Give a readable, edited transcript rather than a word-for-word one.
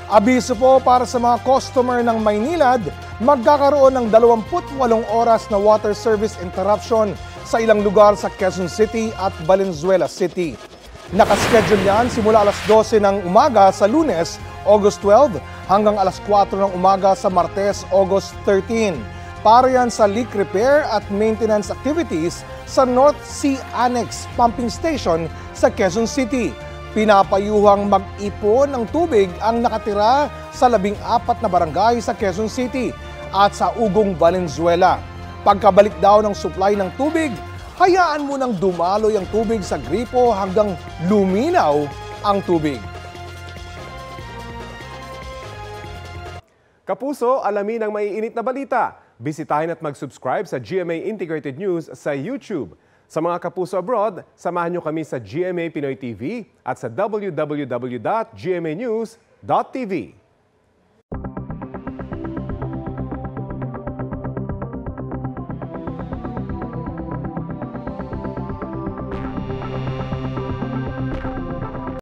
Abiso po para sa mga customer ng Maynilad, magkakaroon ng 28 oras na water service interruption sa ilang lugar sa Quezon City at Valenzuela City. Nakaschedule yan simula alas 12 ng umaga sa Lunes, August 12 hanggang alas 4 ng umaga sa Martes, August 13. Para yan sa leak repair at maintenance activities sa North Sea Annex Pumping Station sa Quezon City. Pinapayuhang mag-ipon ng tubig ang nakatira sa 14 na barangay sa Quezon City at sa Ugong, Valenzuela. Pagkabalik daw ng supply ng tubig, hayaan mo nang dumaloy ang tubig sa gripo hanggang luminaw ang tubig. Kapuso, alamin ang maiinit na balita. Bisitahin at mag-subscribe sa GMA Integrated News sa YouTube. Sa mga kapuso abroad, samahan nyo kami sa GMA Pinoy TV at sa www.gmanews.tv.